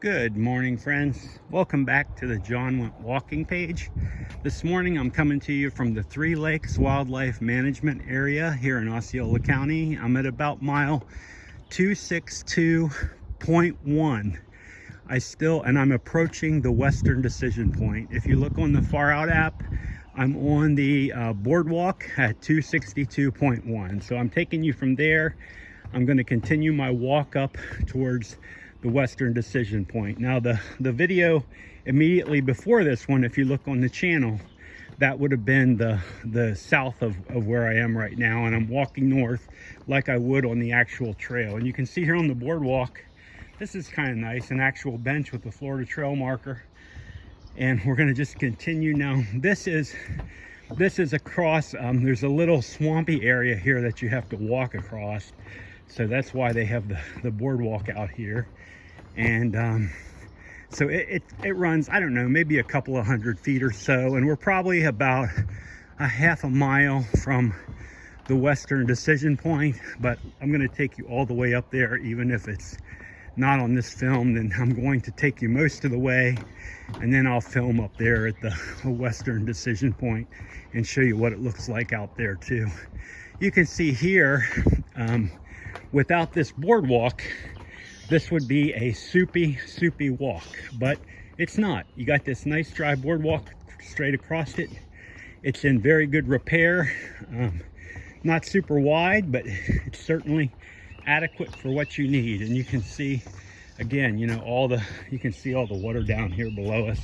Good morning, friends. Welcome back to the John Went Walking page. This morning I'm coming to you from the Three Lakes Wildlife Management Area here in Osceola County. I'm at about mile 262.1. And I'm approaching the western decision point. If you look on the Far Out app, I'm on the Boardwalk at 262.1. So I'm taking you from there. I'm going to continue my walk up towards the western decision point. Now the video immediately before this one, if you look on the channel, that would have been the south of where I am right now, and I'm walking north like I would on the actual trail. And you can see here on the boardwalk, this is kind of nice, an actual bench with the Florida trail marker. And we're going to just continue now. This is across, there's a little swampy area here that you have to walk across. So that's why they have the boardwalk out here. And so it runs, I don't know, maybe a couple of 100 feet or so. And we're probably about a half a mile from the western decision point. But I'm going to take you all the way up there, even if it's not on this film. Then I'm going to take you most of the way. And then I'll film up there at the western decision point and show you what it looks like out there too. You can see here, without this boardwalk, this would be a soupy walk, but it's not. You got this nice dry boardwalk straight across it. It's in very good repair. Not super wide, but it's certainly adequate for what you need. And you can see, again, you know, you can see all the water down here below us.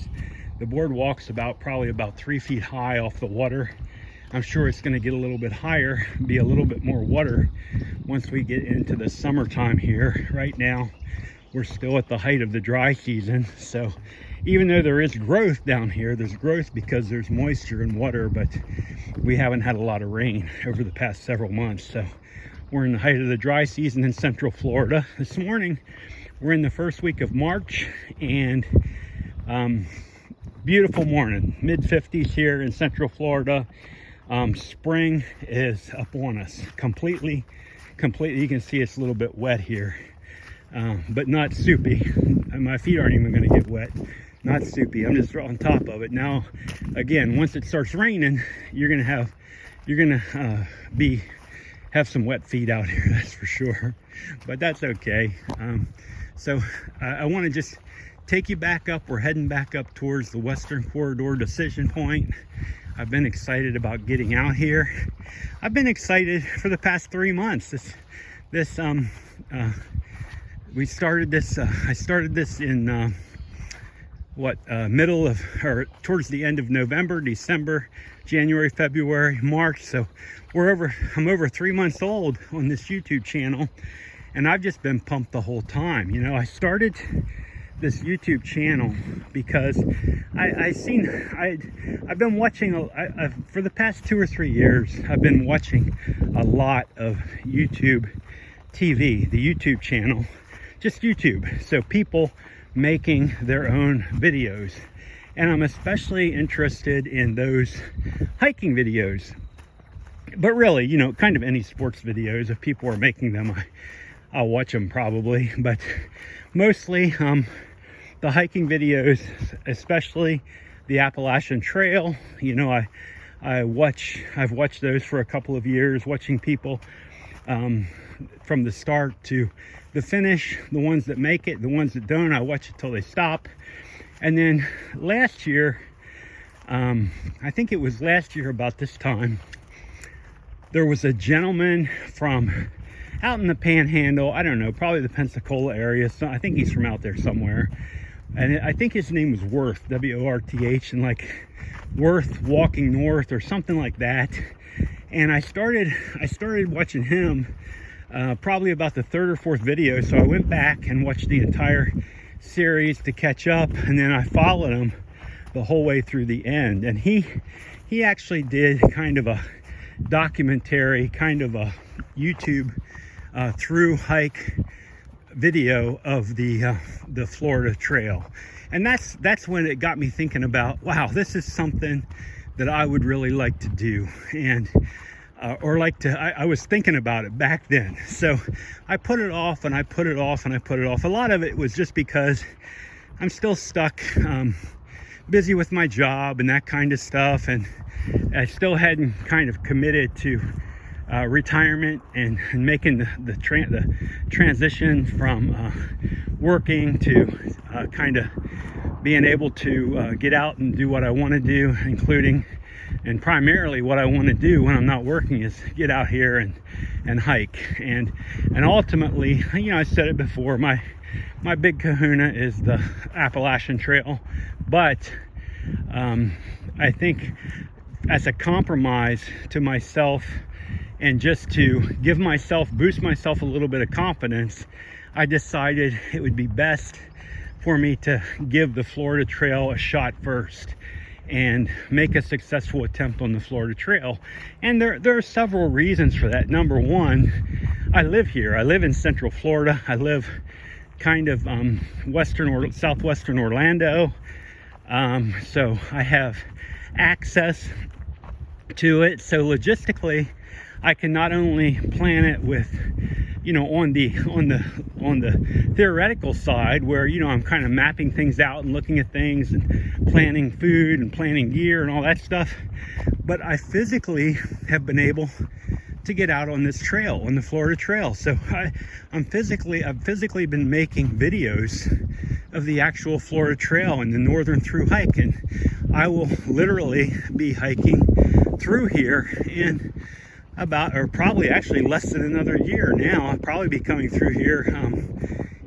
The boardwalk's probably about 3 feet high off the water. I'm sure it's going to get a little bit higher, be a little bit more water once we get into the summertime here. Right now, we're still at the height of the dry season. So even though there is growth down here, there's growth because there's moisture and water, but we haven't had a lot of rain over the past several months. So we're in the height of the dry season in Central Florida. This morning, we're in the first week of March, and beautiful morning, mid-50s here in Central Florida. Spring is up on us completely. You can see it's a little bit wet here, but not soupy. My feet aren't even going to get wet. Not soupy. I'm just on top of it now. Again, once it starts raining, you're gonna have some wet feet out here, that's for sure, but that's okay. So I want to just take you back up. We're heading back up towards the western corridor decision point. I've been excited about getting out here. I've been excited for the past 3 months. I started this in middle of, or towards the end of November, December, January, February, March. So I'm over 3 months old on this YouTube channel, and I've just been pumped the whole time. You know, I started this YouTube channel because I've been watching for the past 2 or 3 years. I've been watching a lot of YouTube TV, the YouTube channel, just YouTube. So people making their own videos, and I'm especially interested in those hiking videos. But really, you know, kind of any sports videos. If people are making them, I'll watch them probably. But mostly the hiking videos, especially the Appalachian Trail. You know, I've watched those for a couple of years, watching people from the start to the finish. The ones that make it, the ones that don't, I watch it till they stop. And then last year, I think it was last year about this time, there was a gentleman from out in the Panhandle. I don't know, probably the Pensacola area. So I think he's from out there somewhere. And I think his name was Worth, W-O-R-T-H, and like Worth Walking North or something like that. And I started watching him probably about the 3rd or 4th video. So I went back and watched the entire series to catch up, and then I followed him the whole way through the end. And he actually did kind of a documentary, kind of a YouTube Thru-Hike video of the Florida Trail. And that's when it got me thinking about, wow, this is something that I would really like to do. And or like to, I was thinking about it back then. So I put it off and I put it off and I put it off. A lot of it was just because I'm still stuck, busy with my job and that kind of stuff. And I still hadn't kind of committed to retirement and making the transition from working to kind of being able to get out and do what I want to do, including and primarily what I want to do when I'm not working is get out here and hike. And ultimately, you know, I said it before, my big kahuna is the Appalachian Trail, but I think as a compromise to myself and just to boost myself a little bit of confidence, I decided it would be best for me to give the Florida Trail a shot first and make a successful attempt on the Florida Trail. And there are several reasons for that. Number one, I live here. I live in Central Florida. I live kind of southwestern Orlando. So I have access to it. So logistically, I can not only plan it with, you know, on the theoretical side where, you know, I'm kind of mapping things out and looking at things and planning food and planning gear and all that stuff, but I physically have been able to get out on this trail, on the Florida Trail. So I've physically been making videos of the actual Florida Trail and the northern Thru-Hike, and I will literally be hiking through here in about, or probably actually less than another year now. I'll probably be coming through here,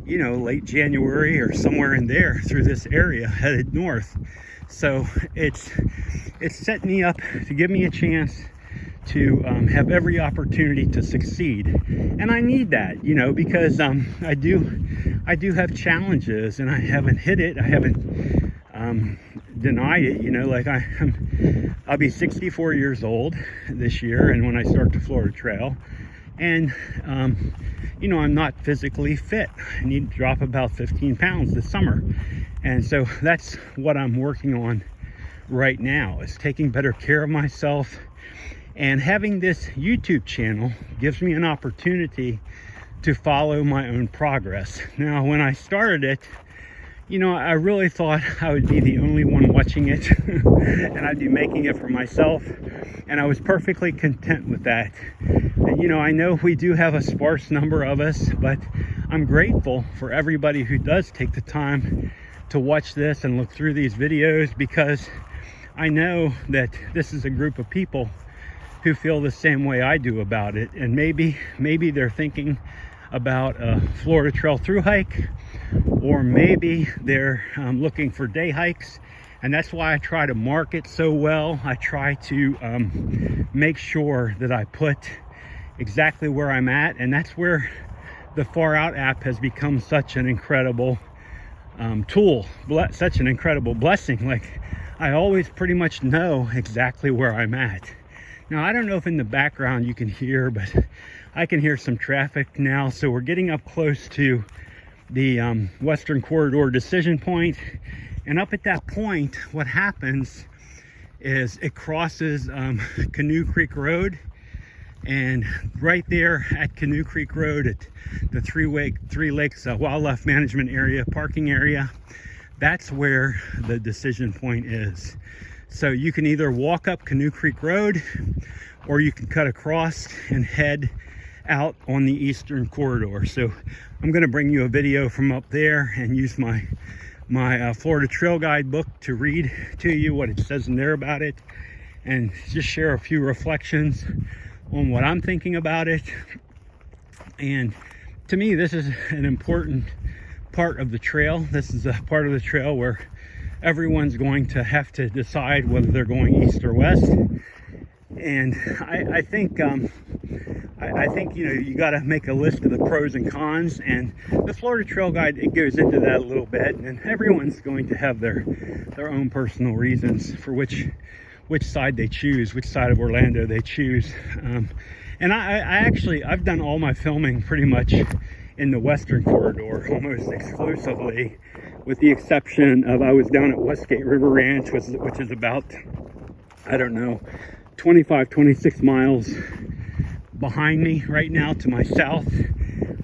you know, late January or somewhere in there through this area headed north. So it's set me up to give me a chance to have every opportunity to succeed. And I need that, you know, because I do have challenges and I haven't hit it. I haven't denied it, you know. Like I'll be 64 years old this year, and when I start the Florida Trail, and you know, I'm not physically fit. I need to drop about 15 pounds this summer, and so that's what I'm working on right now, is taking better care of myself. And having this YouTube channel gives me an opportunity to follow my own progress. Now, when I started it, you know, I really thought I would be the only one watching it and I'd be making it for myself, and I was perfectly content with that. And you know, I know we do have a sparse number of us, but I'm grateful for everybody who does take the time to watch this and look through these videos, because I know that this is a group of people who feel the same way I do about it. And maybe they're thinking about a Florida Trail Thru-Hike, or maybe they're looking for day hikes. And that's why I try to market so well. I try to make sure that I put exactly where I'm at, and that's where the Far Out app has become such an incredible tool, such an incredible blessing. Like, I always pretty much know exactly where I'm at. Now, I don't know if in the background you can hear, but I can hear some traffic now. So we're getting up close to the Western Corridor decision point. And up at that point, what happens is it crosses Canoe Creek Road. And right there at Canoe Creek Road, at the Three Lakes Wildlife Management Area, parking area, that's where the decision point is. So you can either walk up Canoe Creek Road, or you can cut across and head out on the Eastern Corridor. So I'm going to bring you a video from up there and use my Florida Trail Guide book to read to you what it says in there about it, and just share a few reflections on what I'm thinking about it. And to me, this is an important part of the trail. This is a part of the trail where everyone's going to have to decide whether they're going east or west. And I think you know, you got to make a list of the pros and cons, and the Florida Trail Guide, it goes into that a little bit, and everyone's going to have their own personal reasons for which side they choose, which side of Orlando they choose. And I've done all my filming pretty much in the Western Corridor, almost exclusively, with the exception of I was down at Westgate River Ranch, which is about, I don't know, 25, 26 miles behind me right now to my south.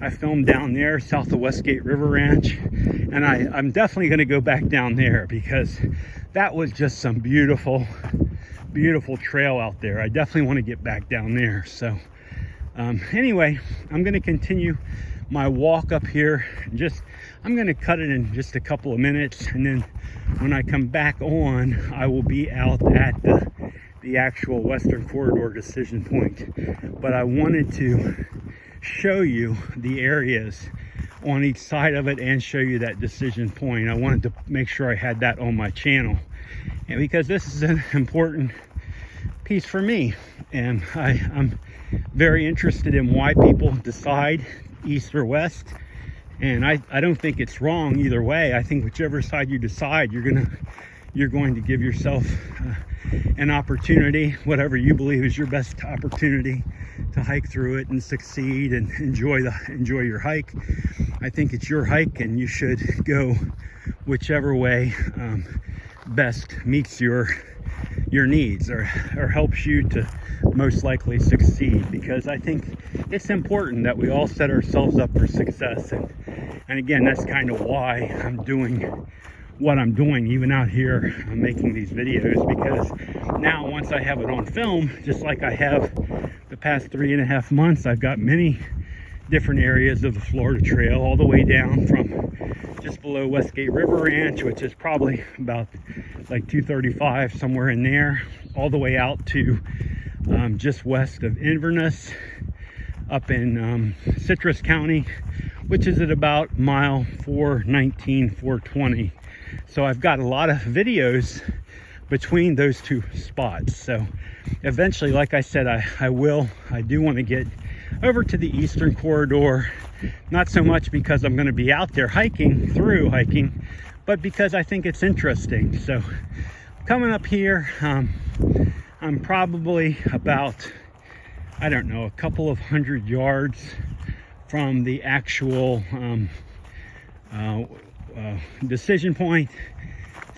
I filmed down there south of Westgate River Ranch, and I'm definitely going to go back down there because that was just some beautiful trail out there. I definitely want to get back down there. So anyway, I'm going to continue my walk up here. I'm going to cut it in just a couple of minutes, and then when I come back on, I will be out at the actual Western Corridor decision point. But I wanted to show you the areas on each side of it and show you that decision point. I wanted to make sure I had that on my channel, and because this is an important piece for me, and I'm very interested in why people decide east or west. And I don't think it's wrong either way. I think whichever side you decide, you're going to give yourself an opportunity, whatever you believe is your best opportunity, to hike through it and succeed and enjoy your hike. I think it's your hike, and you should go whichever way best meets your needs or helps you to most likely succeed, because I think it's important that we all set ourselves up for success. And again, that's kind of why I'm doing what I'm doing, even out here. I'm making these videos because now, once I have it on film, just like I have the past 3.5 months, I've got many different areas of the Florida Trail, all the way down from just below Westgate River Ranch, which is probably about like 235, somewhere in there, all the way out to just west of Inverness, up in Citrus County, which is at about mile 419, 420. So I've got a lot of videos between those two spots. So eventually, like I said, I do want to get over to the Eastern Corridor, not so much because I'm going to be out there through hiking, but because I think it's interesting. So coming up here, I'm probably about, I don't know, a couple of 100 yards from the actual decision point.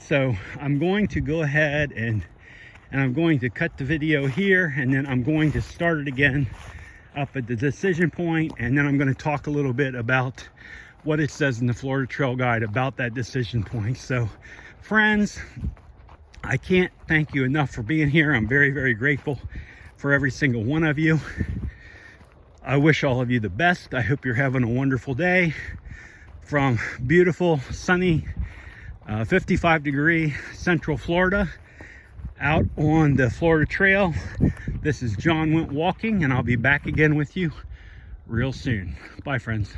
So I'm going to go ahead and I'm going to cut the video here, and then I'm going to start it again up at the decision point, and then I'm going to talk a little bit about what it says in the Florida Trail Guide about that decision point. So friends, I can't thank you enough for being here. I'm very, very grateful for every single one of you. I wish all of you the best. I hope you're having a wonderful day from beautiful, sunny, 55-degree Central Florida out on the Florida Trail. This is John Went Walking, and I'll be back again with you real soon. Bye, friends.